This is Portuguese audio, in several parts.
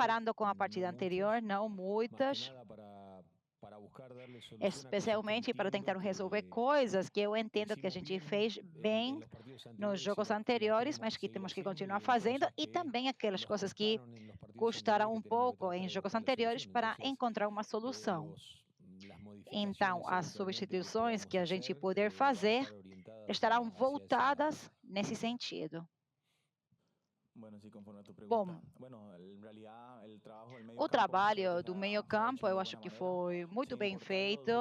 comparando com a partida muchos, anterior, não más que muitas, nada para buscar darle solución a cosas que especialmente para entiendo tentar resolver que coisas que eu entendo que a hicimos gente bien fez bem en los partidos nos anteriores y jogos las anteriores, tenemos mas que que seguir temos que haciendo, continuar y hay fazendo, cosas e que também aquelas nos coisas que costaron en los partidos custará um pouco em jogos anteriores para encontrar uma solução. Então, as substituições que a gente puder fazer estarão voltadas nesse sentido. Bom, o trabalho do meio-campo eu acho que foi muito bem feito.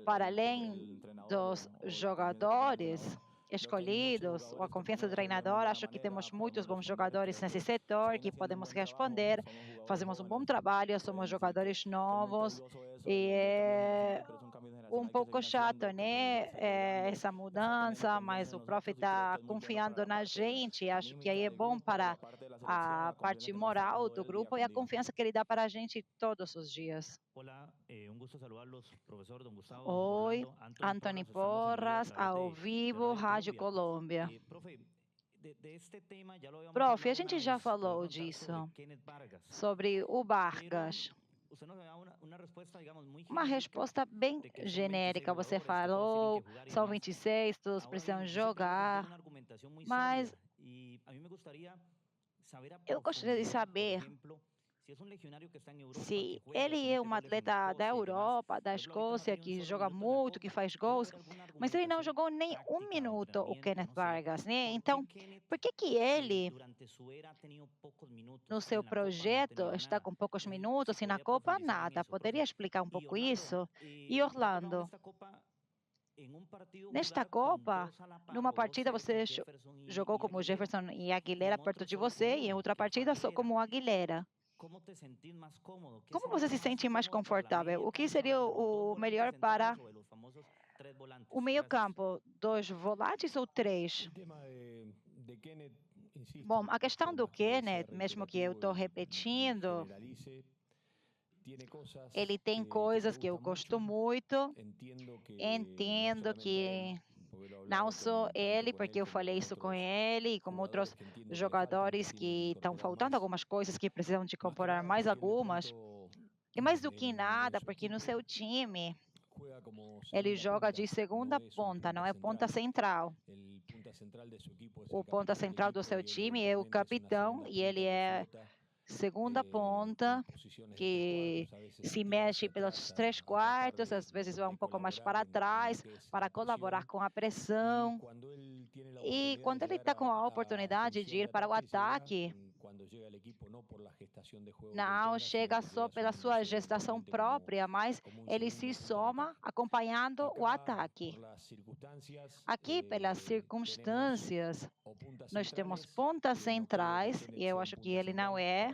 Para além dos jogadores escolhidos, ou a confiança do treinador, acho que temos muitos bons jogadores nesse setor que podemos responder. Fazemos um bom trabalho, somos jogadores novos e é um pouco chato, né? Essa mudança, mas o prof está confiando na gente. Acho que aí é bom para a parte moral do grupo e a confiança que ele dá para a gente todos os dias. Oi, Antony Porras, ao vivo, Rádio Colômbia. Prof, a gente já falou disso, sobre o Vargas. Uma resposta bem genérica, você falou, são 26, todos precisam jogar, mas eu gostaria de saber se ele é um atleta da Europa, da Escócia, que joga muito, que faz gols, mas ele não jogou nem um minuto, o Kenneth Vargas, né? Então, por que ele, no seu projeto, está com poucos minutos e na Copa nada? Poderia explicar um pouco isso? E Orlando, nesta Copa, numa partida você jogou como Jefferson e Aguilera perto de você, e em outra partida só como Aguilera. Como você se sente mais confortável? O que seria o melhor para o meio-campo? 2 volantes ou 3? Bom, a questão do Kenneth, mesmo que eu estou repetindo, ele tem coisas que eu gosto muito. Entendo que não só ele, porque eu falei isso com ele e com outros jogadores que estão faltando algumas coisas que precisam de incorporar mais algumas. E mais do que nada, porque no seu time ele joga de segunda ponta, não é ponta central. O ponta central do seu time é o capitão e ele é segunda ponta, que se mexe pelos 3/4, às vezes vai um pouco mais para trás, para colaborar com a pressão. E quando ele está com a oportunidade de ir para o ataque, não chega só pela sua gestação própria, mas ele se soma acompanhando o ataque. Aqui, pelas circunstâncias, nós temos pontas centrais, e eu acho que ele não é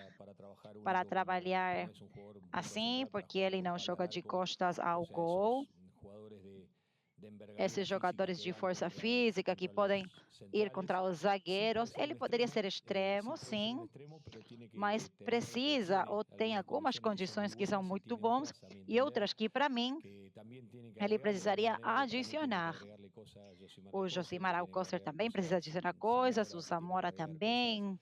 para trabalhar assim, porque ele não joga de costas ao gol. Esses jogadores de força física que podem ir contra os zagueiros, ele poderia ser extremo, sim, mas precisa ou tem algumas condições que são muito bons e outras que, para mim, ele precisaria adicionar. O Josimar Alcócer também precisa adicionar coisas, o Zamora também,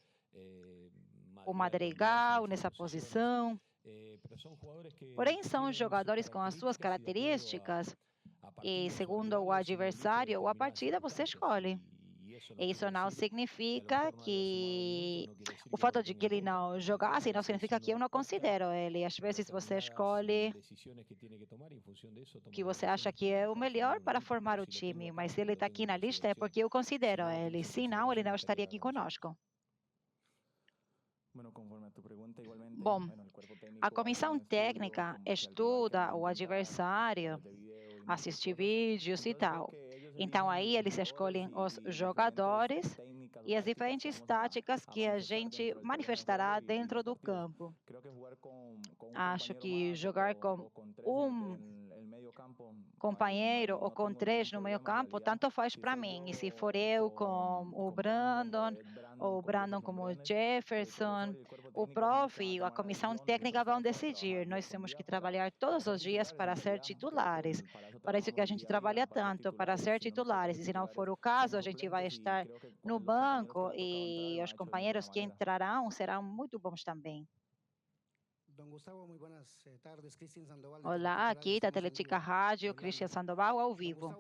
o Madrigal nessa posição. Porém, são jogadores com as suas características e, segundo o adversário, a partida você escolhe. Isso não significa que o fato de que ele não jogasse não significa que eu não considero ele. Às vezes você escolhe que você acha que é o melhor para formar o time, mas se ele está aqui na lista é porque eu considero ele. Se não, ele não estaria aqui conosco. Bom, a comissão técnica estuda o adversário, assiste vídeos e tal. Então, aí eles escolhem os jogadores e as diferentes táticas que a gente manifestará dentro do campo. Acho que jogar com um companheiro ou com 3 no meio campo, tanto faz para mim. E se for eu com o Brandon, ou o Brandon como o Jefferson, o prof e a comissão técnica vão decidir. Nós temos que trabalhar todos os dias para ser titulares. Para isso que a gente trabalha tanto, para ser titulares. E se não for o caso, a gente vai estar no banco e os companheiros que entrarão serão muito bons também. Olá, aqui da Teletica Rádio, Cristian Sandoval, ao vivo.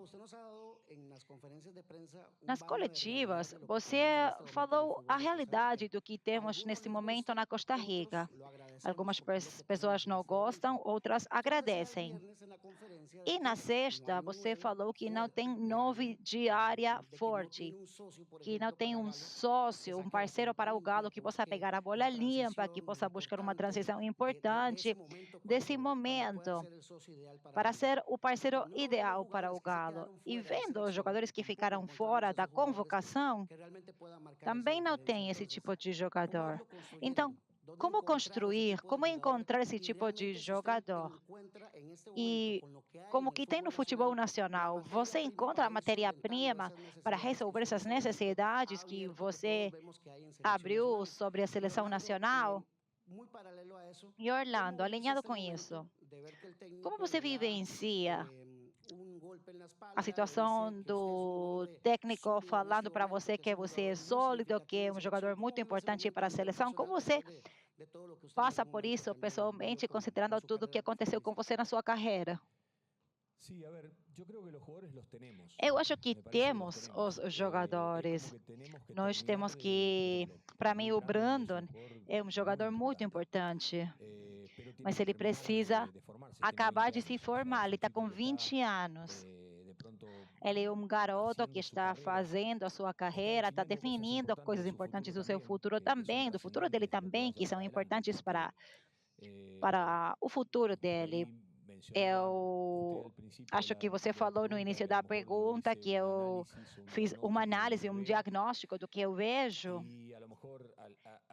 Nas coletivas, você falou a realidade do que temos neste momento na Costa Rica. Algumas pessoas não gostam, outras agradecem. E na sexta, você falou que não tem nove de área forte, que não tem um sócio, um parceiro para o Galo que possa pegar a bola limpa, que possa buscar uma transição importante desse momento para ser o parceiro ideal para o Galo. E vendo os jogadores que ficaram fora da convocação, também não tem esse tipo de jogador. Então, como construir, como encontrar esse tipo de jogador? E como que tem no futebol nacional, você encontra a matéria-prima para resolver essas necessidades que você abriu sobre a seleção nacional? E Orlando, alinhado com isso, como você vivencia a situação do técnico falando para você que você é sólido, que é um jogador muito importante para a seleção? Como você passa por isso pessoalmente, considerando tudo o que aconteceu com você na sua carreira? Eu acho que temos os jogadores. Nós temos que, para mim, o Brandon é um jogador muito importante, mas ele precisa acabar de se formar. Ele está com 20 anos. Ele é um garoto que está fazendo a sua carreira, está definindo coisas importantes do seu futuro também, do futuro dele também, que são importantes para o futuro dele. Eu acho que você falou no início da pergunta que eu fiz uma análise, um diagnóstico do que eu vejo.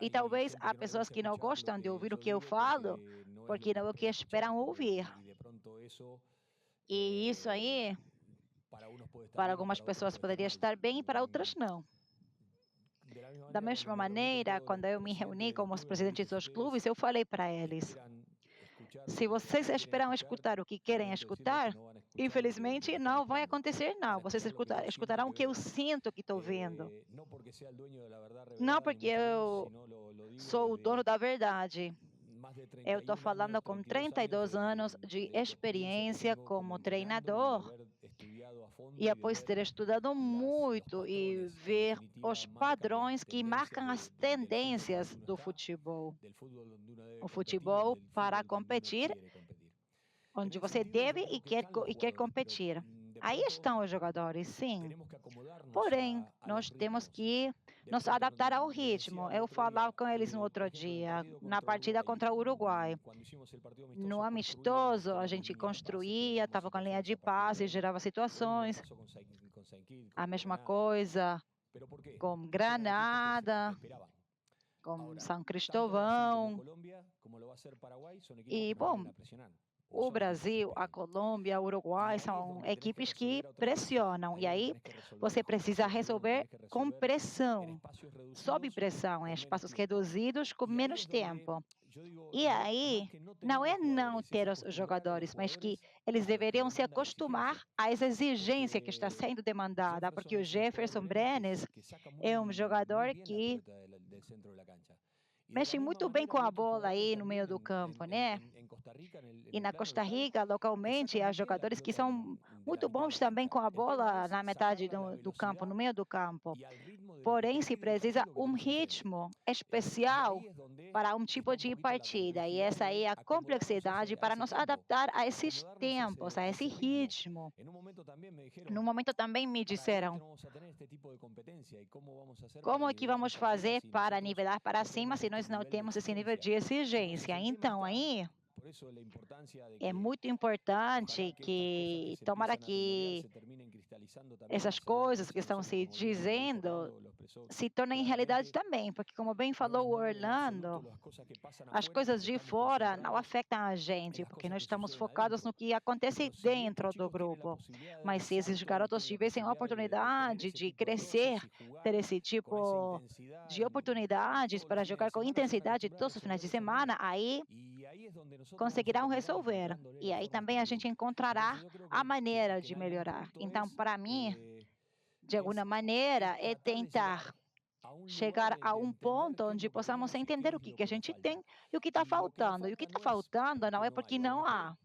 E talvez há pessoas que não gostam de ouvir o que eu falo, porque não é o que esperam ouvir. E isso aí, para algumas pessoas poderia estar bem e para outras não. Da mesma maneira, quando eu me reuni com os presidentes dos clubes, eu falei para eles: se vocês esperam escutar o que querem escutar, infelizmente não vai acontecer, não. Vocês escutarão o que eu sinto que estou vendo. Não porque eu sou o dono da verdade. Eu estou falando com 32 anos de experiência como treinador e após ter estudado muito e ver os padrões que marcam as tendências do futebol. O futebol para competir, onde você deve e quer competir. Aí estão os jogadores, sim. Porém, nós temos que nos adaptar ao ritmo. Eu falava com eles no outro dia, na partida contra o Uruguai. No amistoso, a gente construía, estava com a linha de passe, gerava situações. A mesma coisa com Granada, com São Cristóvão. E, bom, o Brasil, a Colômbia, o Uruguai são equipes que pressionam. E aí você precisa resolver com pressão, sob pressão, em espaços reduzidos, com menos tempo. E aí, não é não ter os jogadores, mas que eles deveriam se acostumar a essa exigência que está sendo demandada, porque o Jefferson Brenes é um jogador que mexe muito bem com a bola aí no meio do campo, né? E na Costa Rica, localmente, há jogadores que são muito bons também com a bola na metade do campo, no meio do campo. Porém, se precisa um ritmo especial para um tipo de partida. E essa aí é a complexidade para nos adaptar a esses tempos, a esse ritmo. No momento também me disseram, como é que vamos fazer para nivelar para cima se nós não temos esse nível de exigência? Então, aí é muito importante que, tomara que essas coisas que estão se dizendo se tornem realidade também, porque como bem falou o Orlando, as coisas de fora não afetam a gente, porque nós estamos focados no que acontece dentro do grupo. Mas se esses garotos tivessem a oportunidade de crescer, ter esse tipo de oportunidades para jogar com intensidade todos os finais de semana, aí conseguirão resolver. E aí também a gente encontrará a maneira de melhorar. Então, para mim, de alguma maneira, é tentar chegar a um ponto onde possamos entender o que a gente tem e o que está faltando. E o que está faltando não é porque não há.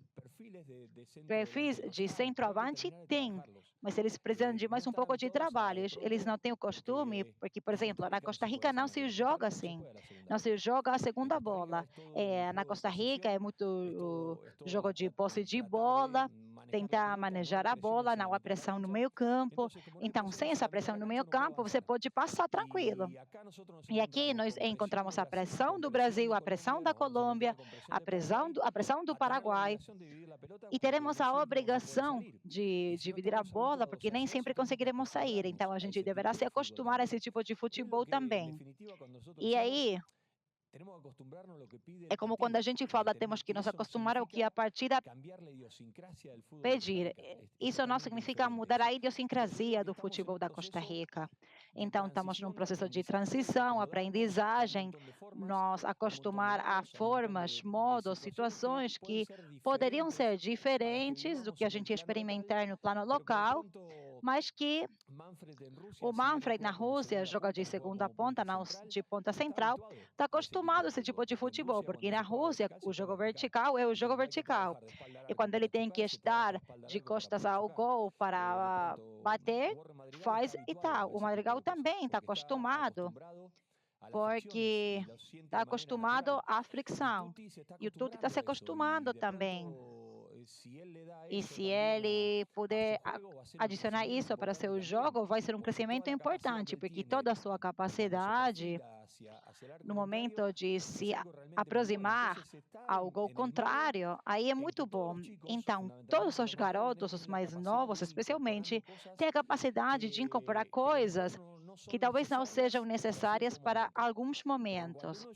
Perfis de centroavante tem, mas eles precisam de mais um pouco de trabalho. Eles não têm o costume, porque, por exemplo, na Costa Rica não se joga assim, não se joga a segunda bola. Na Costa Rica é muito jogo de posse de bola, tentar manejar a bola, não há pressão no meio campo. Então, sem essa pressão no meio campo, você pode passar tranquilo. E aqui nós encontramos a pressão do Brasil, a pressão da Colômbia, a pressão do Paraguai. E teremos a obrigação de dividir a bola, porque nem sempre conseguiremos sair. Então, a gente deverá se acostumar a esse tipo de futebol também. E aí, é como quando a gente fala, temos que nos acostumar ao que a partida pedir. Isso não significa mudar a idiosincrasia do futebol da Costa Rica. Então, estamos num processo de transição, aprendizagem, nos acostumar a formas, modos, situações que poderiam ser diferentes do que a gente experimentar no plano local, mas que o Manfred na Rússia joga de segunda ponta, não de ponta central, está acostumado a esse tipo de futebol, porque na Rússia o jogo vertical é o jogo vertical. E quando ele tem que estar de costas ao gol para bater, faz e tal. O Madrigal também está acostumado, porque está acostumado à fricção. E o Tuti está se acostumando também. E se ele puder adicionar isso para seu jogo, vai ser um crescimento importante, porque toda a sua capacidade, no momento de se aproximar ao gol contrário, aí é muito bom. Então, todos os garotos, os mais novos especialmente, têm a capacidade de incorporar coisas que talvez não sejam necessárias para alguns momentos.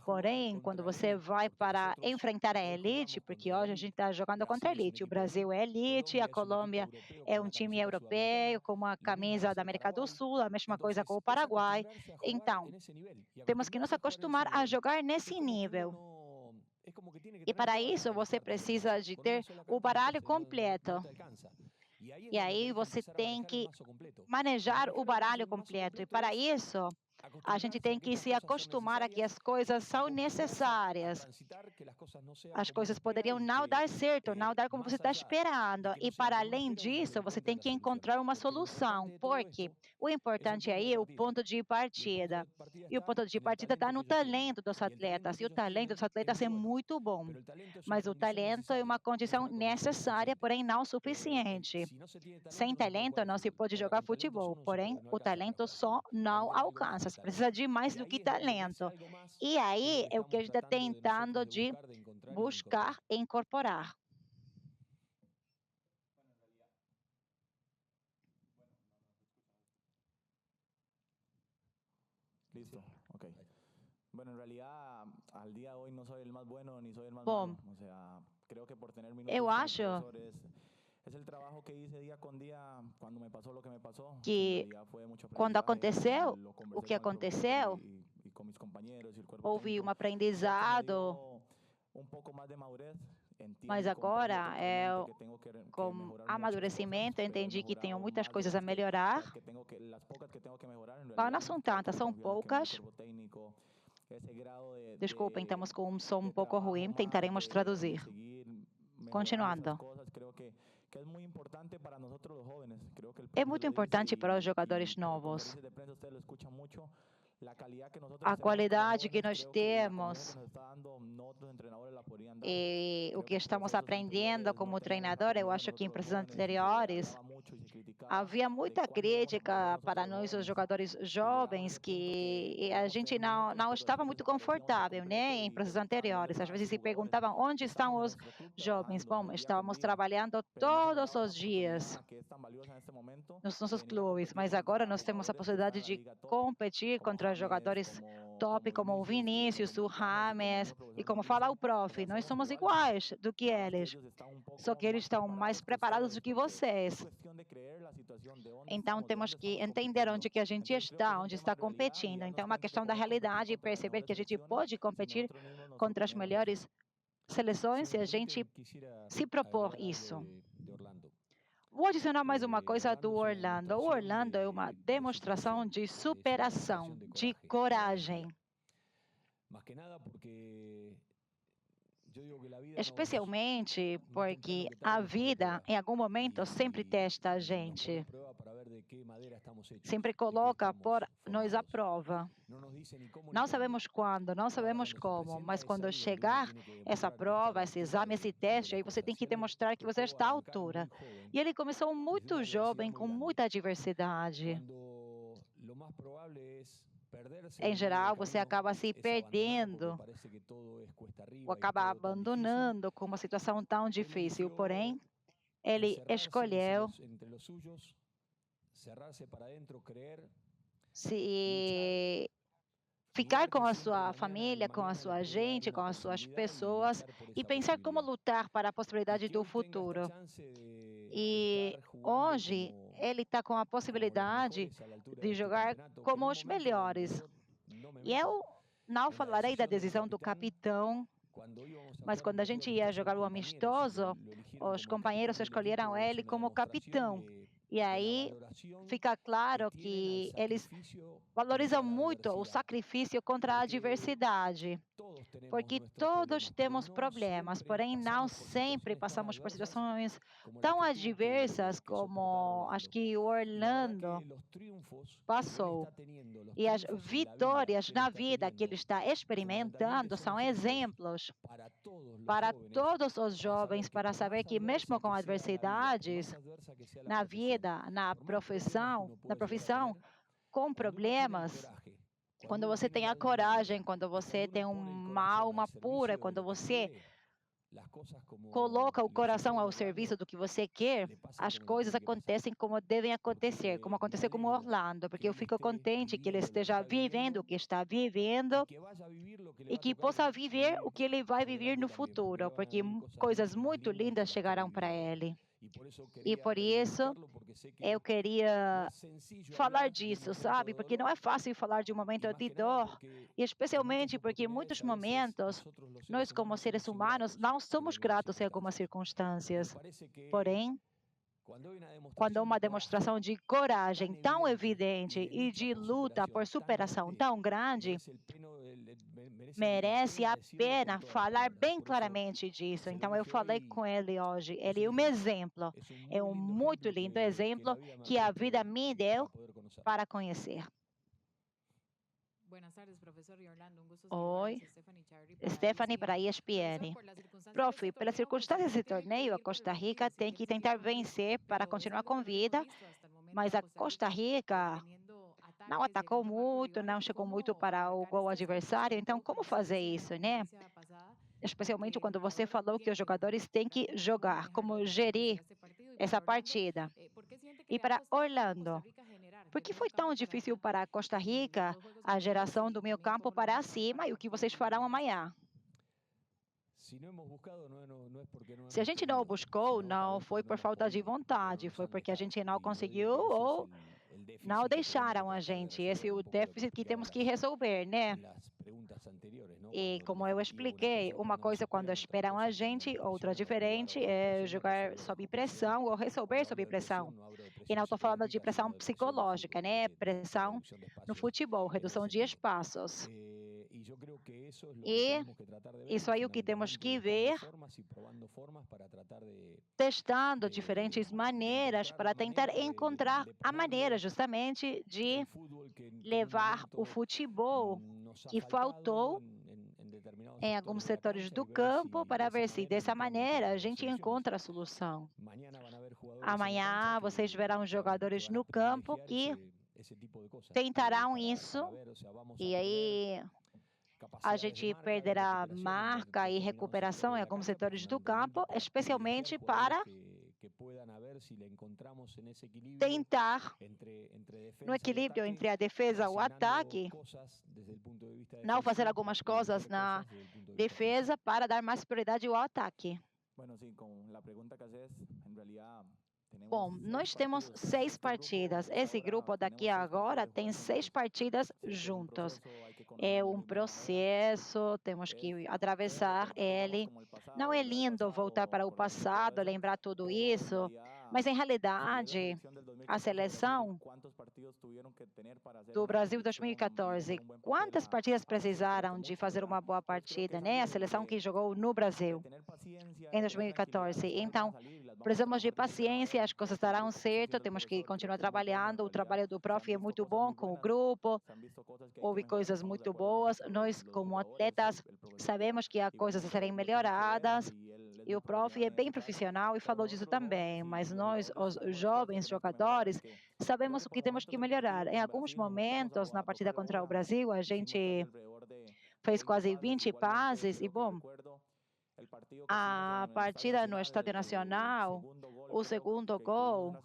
Porém, quando você vai para enfrentar a elite, porque hoje a gente está jogando contra a elite, o Brasil é elite, a Colômbia é um time europeu com uma camisa da América do Sul, a mesma coisa com o Paraguai. Então, temos que nos acostumar a jogar nesse nível. E para isso, você precisa de ter o baralho completo. E aí você tem que manejar o baralho completo. E para isso, a gente tem que se acostumar a que as coisas são necessárias. As coisas poderiam não dar certo, não dar como você está esperando. E para além disso, você tem que encontrar uma solução, porque o importante aí é o ponto de partida. E o ponto de partida está no talento dos atletas. E o talento dos atletas é muito bom. Mas o talento é uma condição necessária, porém não suficiente. Sem talento não se pode jogar futebol, porém o talento só não alcança. Se precisa de mais do que talento. E aí é o que a gente está tentando de buscar e incorporar. Listo, ok. Bueno, en realidad, al día de hoy no soy el más bueno ni soy el más Bom, malo. O sea, creo que por tener minutos eu como acho profesor es el trabajo que hice día con día cuando me pasó lo que me pasó. que En realidad fue mucho quando aprendizaje, aconteceu lo o conversé que con el profesor aconteceu, y con mis compañeros y el cuerpo houve técnico. um aprendizado, Un poco más de madurez. mas Entiendo y comprendo agora é totalmente que tengo que com mejorar muchas amadurecimento, cosas, eu pero he entendi que tenho mejorado muitas más de coisas a las melhorar. las pocas que tengo que mejorar en Não realidad. são Creo tantas, que são confío en que mi poucas. cuerpo técnico, ese grado Desculpem, estamos com um som um de pouco trabajo ruim, más, tentaremos de traduzir. seguir mejorando Continuando. esas cosas, creo que es muy importante para nosotros los jóvenes. Creo que el É profe muito lo dice importante para os jogadores y por novos. conferencias de prensa ustedes lo escuchan mucho. A qualidade que nós temos e o que estamos aprendendo como treinador, eu acho que em empresas anteriores havia muita crítica para nós, os jogadores jovens, que a gente não estava muito confortável, né, em empresas anteriores. Às vezes se perguntavam onde estão os jovens. Bom, estávamos trabalhando todos os dias nos nossos clubes, mas agora nós temos a possibilidade de competir contra jogadores top como o Vinícius, o James, e como fala o prof, nós somos iguais do que eles, só que eles estão mais preparados do que vocês. Então temos que entender onde que a gente está, onde está competindo. Então é uma questão da realidade e perceber que a gente pode competir contra as melhores seleções se a gente se propor isso. Vou adicionar mais uma coisa do Orlando. O Orlando é uma demonstração de superação, de coragem. Especialmente porque a vida, em algum momento, sempre testa a gente. Sempre coloca por nós à prova. Não sabemos quando, não sabemos como, mas quando chegar essa prova, esse exame, esse teste, aí você tem que demonstrar que você está à altura. E ele começou muito jovem, com muita diversidade. Em geral, você acaba se perdendo ou acaba abandonando com uma situação tão difícil. Porém, ele escolheu se ficar com a sua família, com a sua gente, com as suas pessoas e pensar como lutar para a possibilidade do futuro. E hoje ele está com a possibilidade de jogar como os melhores. E eu não falarei da decisão do capitão, mas quando a gente ia jogar o amistoso, os companheiros escolheram ele como capitão. E aí fica claro que eles valorizam muito o sacrifício contra a adversidade, porque todos temos problemas, porém não sempre passamos por situações tão adversas como acho que o Orlando passou. E as vitórias na vida que ele está experimentando são exemplos para todos os jovens, para saber que mesmo com adversidades na vida, na profissão, com problemas, quando você tem a coragem, quando você tem uma alma pura, quando você coloca o coração ao serviço do que você quer, as coisas acontecem como devem acontecer, como aconteceu com Orlando, porque eu fico contente que ele esteja vivendo o que está vivendo e que possa viver o que ele vai viver no futuro, porque coisas muito lindas chegarão para ele. E por isso eu queria falar disso, sabe? Porque não é fácil falar de um momento de dor, e especialmente porque em muitos momentos nós, como seres humanos, não somos gratos em algumas circunstâncias. Porém, quando uma demonstração de coragem tão evidente e de luta por superação tão grande, merece a pena falar bem claramente disso. Então, eu falei com ele hoje. Ele é um exemplo, é um muito lindo exemplo que a vida me deu para conhecer. Oi, Stephanie para a ESPN. Prof, pelas circunstâncias desse torneio, a Costa Rica tem que tentar vencer para continuar com vida, mas a Costa Rica não atacou muito, não chegou muito para o gol adversário. Então, como fazer isso, né? Especialmente quando você falou que os jogadores têm que jogar, como gerir essa partida. E para Orlando, por que foi tão difícil para a Costa Rica a geração do meio campo para cima e o que vocês farão amanhã? Se a gente não buscou, não foi por falta de vontade, foi porque a gente não conseguiu ou não deixaram a gente. Esse é o déficit que temos que resolver, né? E como eu expliquei, uma coisa quando esperam a gente, outra diferente é jogar sob pressão ou resolver sob pressão. E não estou falando de pressão psicológica, né? Pressão no futebol, redução de espaços. E isso aí é o que temos que ver, testando diferentes maneiras para tentar encontrar a maneira justamente de levar o futebol que faltou em alguns setores do campo para ver se dessa maneira a gente encontra a solução. Amanhã vocês verão jogadores no campo que tentarão isso e aí a gente perderá marca e recuperação em alguns setores do campo, especialmente para tentar, no equilíbrio entre a defesa e o ataque, não fazer algumas coisas na defesa para dar mais prioridade ao ataque. Bom, nós temos 6 partidas. Esse grupo daqui agora tem 6 partidas juntos. É um processo, temos que atravessar ele. Não é lindo voltar para o passado, lembrar tudo isso, Mas, em realidade, a seleção do Brasil 2014, quantas partidas precisaram de fazer uma boa partida, né? A seleção que jogou no Brasil em 2014. Então, precisamos de paciência, as coisas darão certo, temos que continuar trabalhando. O trabalho do prof é muito bom com o grupo, houve coisas muito boas. Nós, como atletas, sabemos que há coisas a serem melhoradas. E o prof é bem profissional e falou disso também, mas nós, os jovens jogadores, sabemos o que temos que melhorar. Em alguns momentos, na partida contra o Brasil, a gente fez quase 20 passes e, bom, a partida no Estádio Nacional, o segundo gol,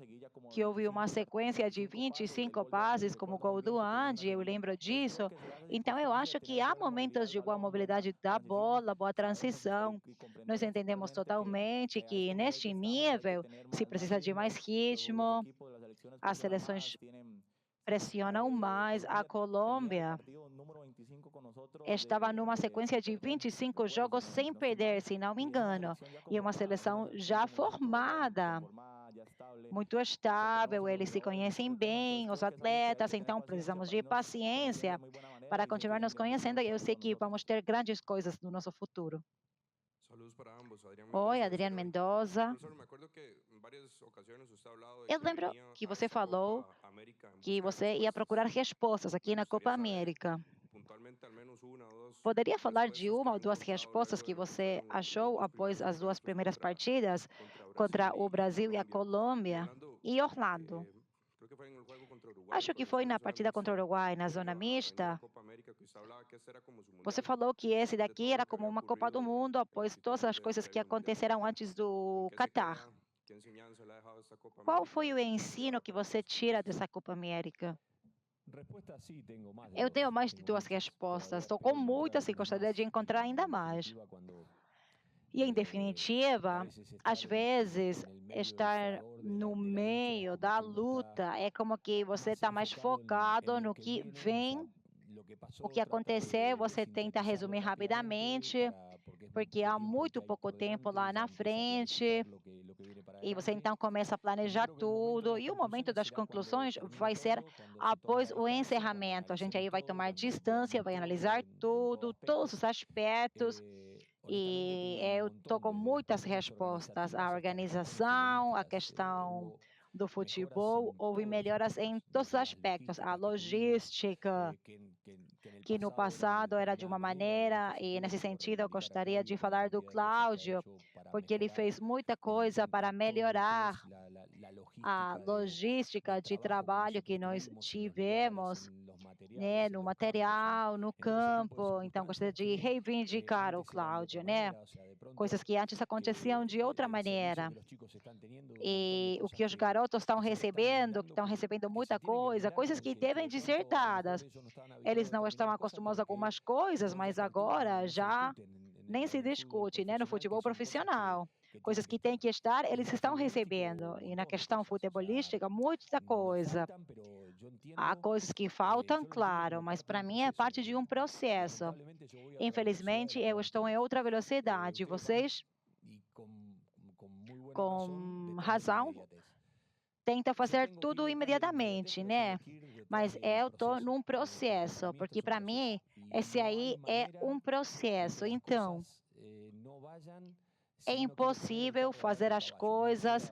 que houve uma sequência de 25 passes, como o gol do Andy, eu lembro disso. Então, eu acho que há momentos de boa mobilidade da bola, boa transição. Nós entendemos totalmente que, neste nível, se precisa de mais ritmo, as seleções pressionam mais. A Colômbia estava numa sequência de 25 jogos sem perder, se não me engano, e é uma seleção já formada, muito estável, eles se conhecem bem, os atletas, então precisamos de paciência para continuar nos conhecendo. Eu sei que vamos ter grandes coisas no nosso futuro. Oi, Adriano Mendoza. Eu lembro que você falou que você ia procurar respostas aqui na Copa América. Poderia falar de uma ou duas respostas que você achou após as duas primeiras partidas contra o Brasil e a Colômbia e Orlando? Acho que foi na partida contra o Uruguai, na zona mista. Você falou que esse daqui era como uma Copa do Mundo após todas as coisas que aconteceram antes do Catar. Qual foi o ensino que você tira dessa Copa América? Eu tenho mais de duas respostas. Estou com muitas e gostaria de encontrar ainda mais. E, em definitiva, às vezes, estar no meio da luta é como que você está mais focado no que vem, o que aconteceu, você tenta resumir rapidamente, porque há muito pouco tempo lá na frente, e você então começa a planejar tudo, e o momento das conclusões vai ser após o encerramento. A gente aí vai tomar distância, vai analisar tudo, todos os aspectos, e eu estou com muitas respostas. A organização, a questão do futebol, houve melhoras em todos os aspectos. A logística, que no passado era de uma maneira, e nesse sentido eu gostaria de falar do Cláudio, porque ele fez muita coisa para melhorar a logística de trabalho que nós tivemos, né, no material, no campo. Então, gostaria de reivindicar o Cláudio, né? Coisas que antes aconteciam de outra maneira. E o que os garotos estão recebendo muita coisa, coisas que devem de ser dadas. Eles não estão acostumados a algumas coisas, mas agora já nem se discute, né, no futebol profissional. Coisas que têm que estar, eles estão recebendo. E na questão futebolística, muita coisa. Há coisas que faltam, claro, mas para mim é parte de um processo. Infelizmente, eu estou em outra velocidade. Vocês, com razão, tentam fazer tudo imediatamente, né? Mas eu estou num processo, porque para mim, esse aí é um processo. Então, é impossível fazer as coisas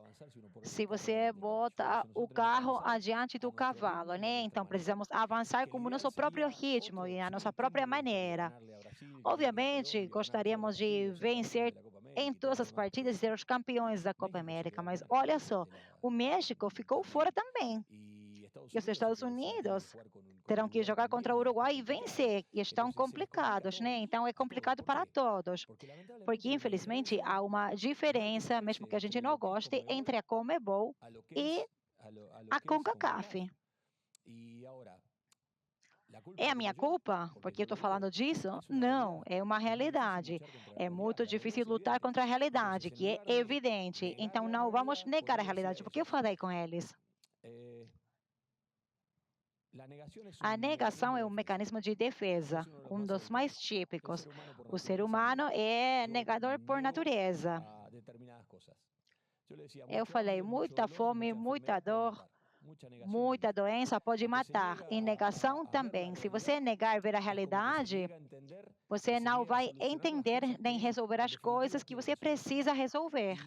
se você bota o carro adiante do cavalo, né? Então, precisamos avançar com o nosso próprio ritmo e a nossa própria maneira. Obviamente, gostaríamos de vencer em todas as partidas e ser os campeões da Copa América, mas olha só, o México ficou fora também. E os Estados Unidos terão que jogar contra o Uruguai e vencer, e estão complicados, né? Então, é complicado para todos, porque, infelizmente, há uma diferença, mesmo que a gente não goste, entre a Conmebol e a CONCACAF. É a minha culpa porque eu estou falando disso? Não, é uma realidade. É muito difícil lutar contra a realidade, que é evidente. Então, não vamos negar a realidade, porque eu falei com eles. A negação é um mecanismo de defesa, um dos mais típicos. O ser humano é negador por natureza. Eu falei, muita fome, muita dor, muita doença pode matar. E negação também. Se você negar ver a realidade, você não vai entender nem resolver as coisas que você precisa resolver.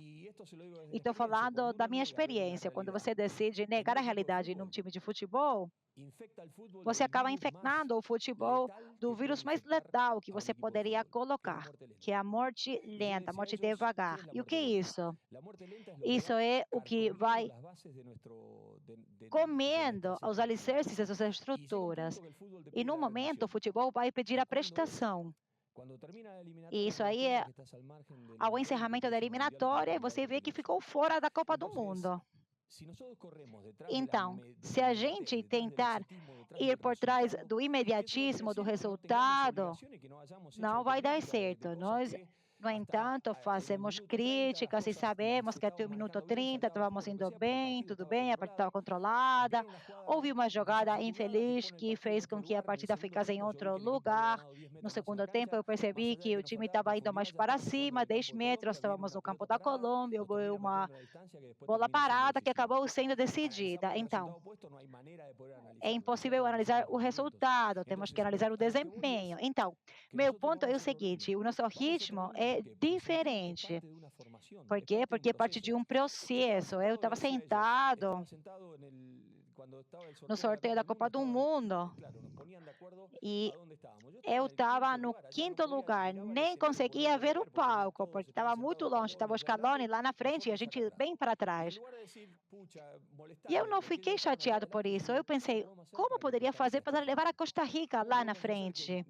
E estou falando da minha experiência. Quando você decide negar a realidade num time de futebol, você acaba infectando o futebol do vírus mais letal que você poderia colocar, que é a morte lenta, a morte devagar. E o que é isso? Isso é o que vai comendo os alicerces dessas estruturas. E no momento, o futebol vai pedir a prestação. E isso aí é ao encerramento da eliminatória, você vê que ficou fora da Copa do Mundo. Então, se a gente tentar ir por trás do imediatismo do resultado, não vai dar certo. Nós, no entanto, fazemos críticas e sabemos que até o minuto 30 estávamos indo bem, tudo bem, a partida estava controlada. Houve uma jogada infeliz que fez com que a partida ficasse em outro lugar. No segundo tempo, eu percebi que o time estava indo mais para cima, 10 metros, estávamos no campo da Colômbia, houve uma bola parada que acabou sendo decidida. Então, é impossível analisar o resultado, temos que analisar o desempenho. Então, meu ponto é o seguinte, o nosso ritmo é diferente. Por quê? Porque parte de um processo. Eu estava sentado no sorteio da Copa do Mundo e eu estava no 5º lugar, nem conseguia ver o palco, porque estava muito longe, estava o Scaloni lá na frente e a gente bem para trás. E eu não fiquei chateado por isso, eu pensei, como poderia fazer para levar a Costa Rica lá na frente?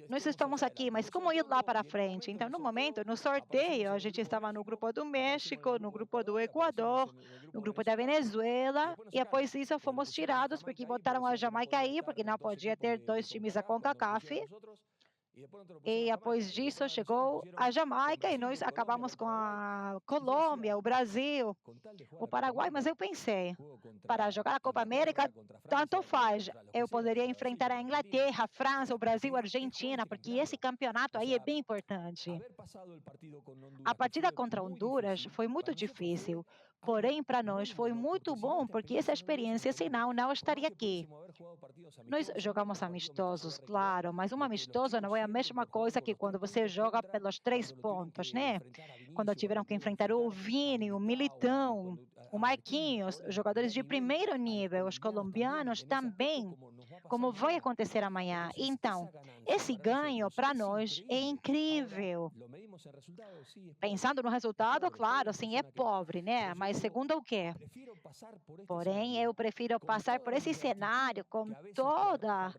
Nós estamos aqui, mas como ir lá para frente? Então, no momento, no sorteio, a gente estava no grupo do México, no grupo do Equador, no grupo da Venezuela, e após disso fomos tirados porque botaram a Jamaica aí, porque não podia ter 2 times da CONCACAF. E após disso chegou a Jamaica e nós acabamos com a Colômbia, o Brasil, o Paraguai, mas eu pensei, para jogar a Copa América, tanto faz. Eu poderia enfrentar a Inglaterra, a França, o Brasil, a Argentina, porque esse campeonato aí é bem importante. A partida contra Honduras foi muito difícil, porém para nós foi muito bom, porque essa experiência, senão, não estaria aqui. Nós jogamos amistosos, claro, mas um amistoso não é a mesma coisa que quando você joga pelos 3 pontos, né? Quando tiveram que enfrentar o Vini, o Militão, o Marquinhos, jogadores de primeiro nível, os colombianos também, como vai acontecer amanhã. Então, esse ganho para nós é incrível. Pensando no resultado, claro, sim, é pobre, né? Mas segundo o quê? Porém, eu prefiro passar por esse cenário com toda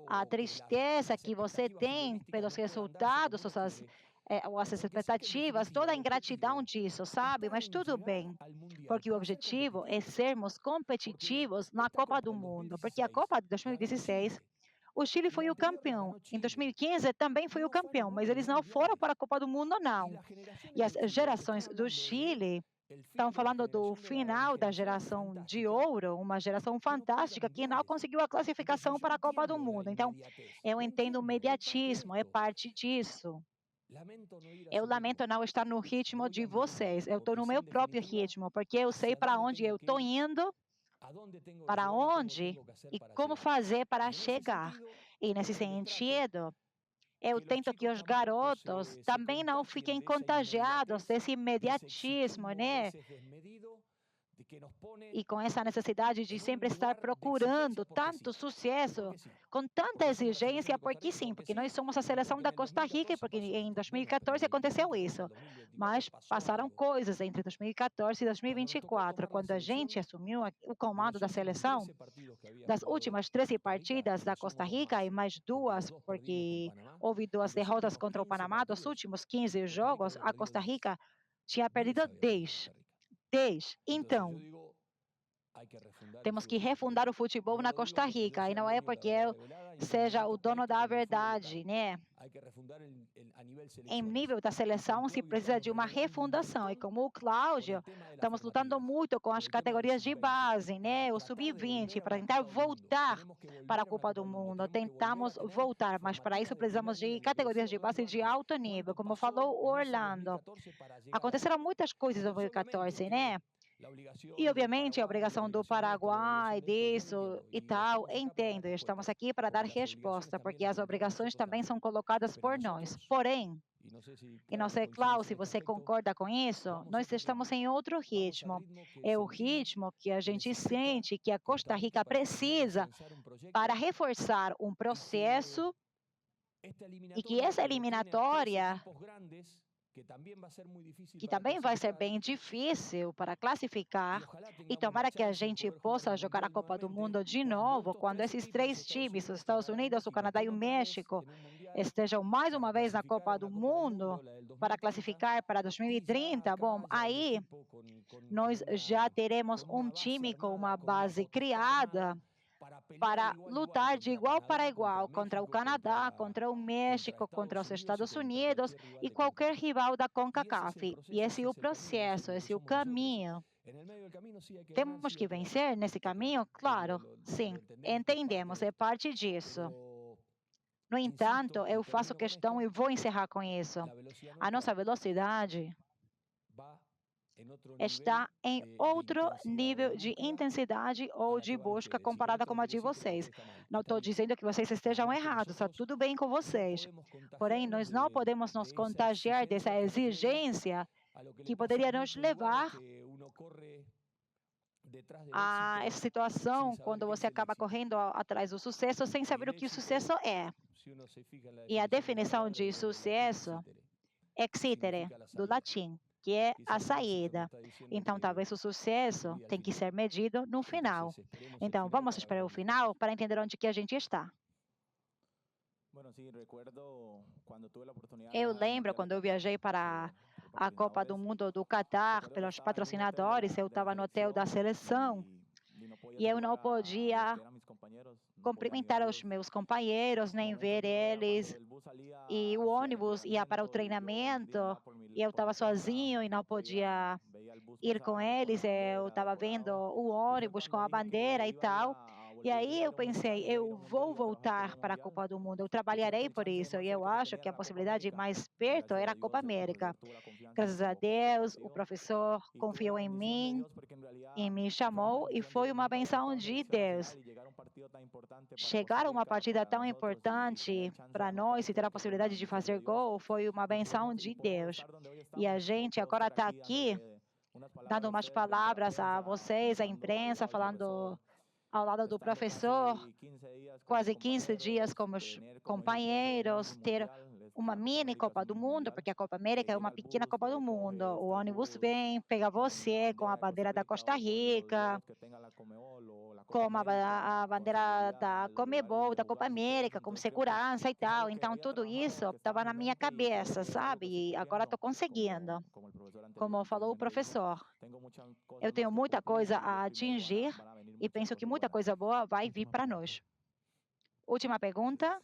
a tristeza que você tem pelos resultados, as expectativas, toda a ingratidão disso, sabe? Mas tudo bem, porque o objetivo é sermos competitivos na Copa do Mundo, porque a Copa de 2016, o Chile foi o campeão. Em 2015 também foi o campeão, mas eles não foram para a Copa do Mundo, não. E as gerações do Chile estão falando do final da geração de ouro, uma geração fantástica que não conseguiu a classificação para a Copa do Mundo. Então, eu entendo o mediatismo, é parte disso. Eu lamento não estar no ritmo de vocês. Eu estou no meu próprio ritmo, porque eu sei para onde eu estou indo, para onde e como fazer para chegar. E nesse sentido, eu tento que os garotos também não fiquem contagiados desse imediatismo, né? E com essa necessidade de sempre estar procurando tanto sucesso, com tanta exigência, porque sim, porque nós somos a seleção da Costa Rica, porque em 2014 aconteceu isso. Mas passaram coisas entre 2014 e 2024, quando a gente assumiu o comando da seleção, das últimas 13 partidas da Costa Rica e mais 2, porque houve 2 derrotas contra o Panamá, dos últimos 15 jogos, a Costa Rica tinha perdido 10. Então, Temos que refundar o futebol na Costa Rica, e não é porque eu seja o dono da verdade, né? Em nível da seleção, se precisa de uma refundação, e como o Cláudio, estamos lutando muito com as categorias de base, né? O sub-20, para tentar voltar para a Copa do Mundo. Tentamos voltar, mas para isso precisamos de categorias de base de alto nível, como falou o Orlando. Aconteceram muitas coisas em 2014, né? E, obviamente, a obrigação do Paraguai, disso e tal, entendo, estamos aqui para dar resposta, porque as obrigações também são colocadas por nós. Porém, e não sei, Klaus, se você concorda com isso, nós estamos em outro ritmo. É o ritmo que a gente sente que a Costa Rica precisa para reforçar um processo e que essa eliminatória, que também vai ser bem difícil para classificar, e tomara que a gente possa jogar a Copa do Mundo de novo, quando esses 3 times, os Estados Unidos, o Canadá e o México, estejam mais uma vez na Copa do Mundo para classificar para 2030, bom, aí nós já teremos um time com uma base criada para lutar de igual para igual contra o Canadá, contra o México, contra os Estados Unidos e qualquer rival da CONCACAF. E esse é o processo, esse é o caminho. Temos que vencer nesse caminho? Claro, sim, entendemos, é parte disso. No entanto, eu faço questão e vou encerrar com isso. A nossa velocidade está em outro nível de intensidade ou de busca comparada com a de vocês. Não estou dizendo que vocês estejam errados, está tudo bem com vocês. Porém, nós não podemos nos contagiar dessa exigência que poderia nos levar a essa situação quando você acaba correndo atrás do sucesso sem saber o que o sucesso é. E a definição de sucesso, exitere, do latim, que é a saída. Então, talvez o sucesso tem que ser medido no final. Então, vamos esperar o final para entender onde que a gente está. Eu lembro quando eu viajei para a Copa do Mundo do Catar, pelos patrocinadores, eu estava no hotel da seleção e eu não podia cumprimentar os meus companheiros, nem ver eles. E o ônibus ia para o treinamento e eu estava sozinho e não podia ir com eles. Eu estava vendo o ônibus com a bandeira e tal. E aí eu pensei, eu vou voltar para a Copa do Mundo, eu trabalharei por isso. E eu acho que a possibilidade mais perto era a Copa América. Graças a Deus, o professor confiou em mim e me chamou e foi uma benção de Deus. Chegar a uma partida tão importante para nós e ter a possibilidade de fazer gol foi uma benção de Deus. E a gente agora está aqui dando umas palavras a vocês, à imprensa, falando ao lado do professor, quase 15 dias como companheiros, ter uma mini Copa do Mundo, porque a Copa América é uma pequena Copa do Mundo. O ônibus vem, pega você com a bandeira da Costa Rica, com a bandeira da Conmebol, da Copa América, com segurança e tal. Então, tudo isso estava na minha cabeça, sabe? E agora estou conseguindo. Como falou o professor, eu tenho muita coisa a atingir e penso que muita coisa boa vai vir para nós. Última pergunta.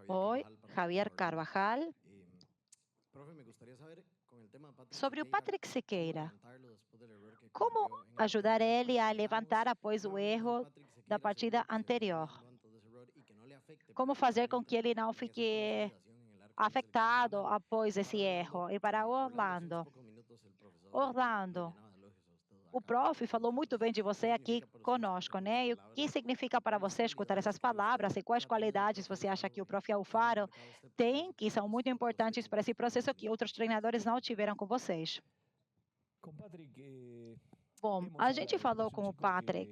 Oi, Javier Carvajal. Sobre o Patrick Siqueira, como ajudar ele a levantar após o erro da partida anterior? Como fazer com que ele não fique afetado após esse erro? E para Orlando, o prof falou muito bem de você aqui conosco, né? E o que significa para você escutar essas palavras e quais qualidades você acha que o prof Alfaro tem que são muito importantes para esse processo que outros treinadores não tiveram com vocês? Bom, a gente falou com o Patrick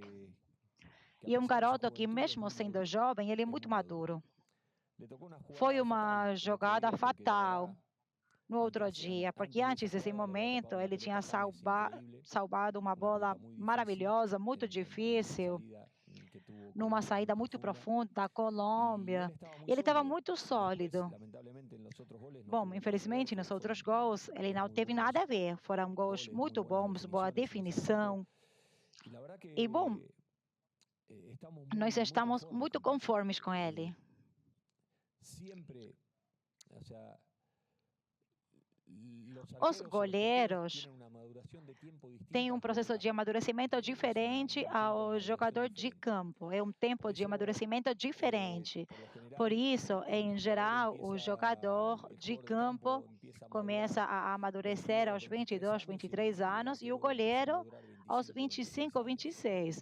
e é um garoto que, mesmo sendo jovem, ele é muito maduro. Foi uma jogada fatal no outro dia, porque antes desse momento ele tinha salvado uma bola maravilhosa, muito difícil, numa saída muito profunda da Colômbia. E ele estava muito sólido. Bom, infelizmente, nos outros gols, ele não teve nada a ver. Foram gols muito bons, boa definição. E, bom, nós estamos muito conformes com ele. Os goleiros têm um processo de amadurecimento diferente ao jogador de campo. É um tempo de amadurecimento diferente. Por isso, em geral, o jogador de campo começa a amadurecer aos 22, 23 anos e o goleiro aos 25, 26.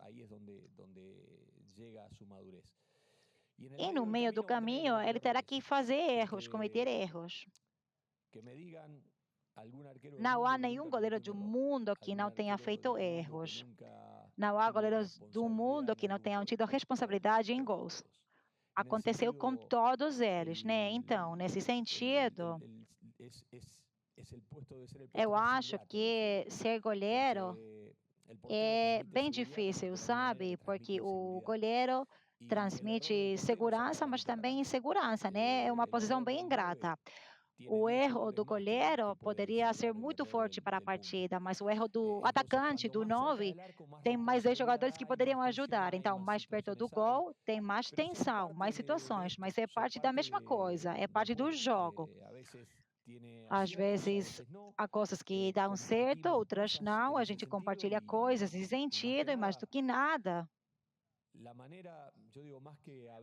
E no meio do caminho, ele terá que fazer erros, cometer erros. Não há nenhum goleiro do mundo que não tenha feito erros. Não há goleiros do mundo que não tenham tido responsabilidade em gols. Aconteceu com todos eles, né? Então, nesse sentido, eu acho que ser goleiro é bem difícil, sabe? Porque o goleiro transmite segurança, mas também insegurança, né? É uma posição bem ingrata. O erro do goleiro poderia ser muito forte para a partida, mas o erro do atacante, do 9, tem mais 10 jogadores que poderiam ajudar. Então, mais perto do gol, tem mais tensão, mais situações, mas é parte da mesma coisa, é parte do jogo. Às vezes, há coisas que dão certo, outras não. A gente compartilha coisas em sentido e mais do que nada.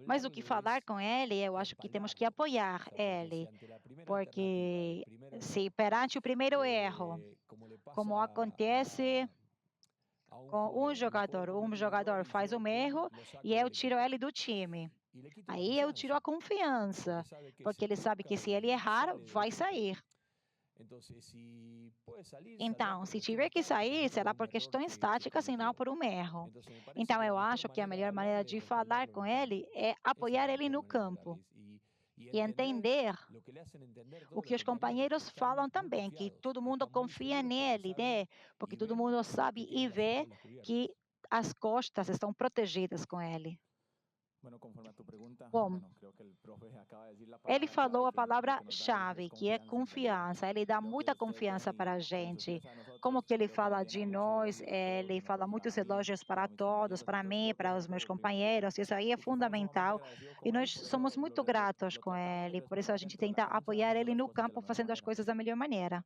Mas o que falar com ele, eu acho que temos que apoiar ele, porque se perante o primeiro erro, como acontece com um jogador faz um erro e eu tiro ele do time. Aí eu tiro a confiança, porque ele sabe que se ele errar, vai sair. Então, se tiver que sair, será por questões táticas e não por um erro. Então, eu acho que a melhor maneira de falar com ele é apoiar ele no campo e entender o que os companheiros falam também, que todo mundo confia nele, né? Porque todo mundo sabe e vê que as costas estão protegidas com ele. Bom, ele falou a palavra-chave, que é confiança. Ele dá muita confiança para a gente. Como que ele fala de nós, ele fala muitos elogios para todos, para mim, para os meus companheiros. Isso aí é fundamental. E nós somos muito gratos com ele. Por isso a gente tenta apoiar ele no campo, fazendo as coisas da melhor maneira.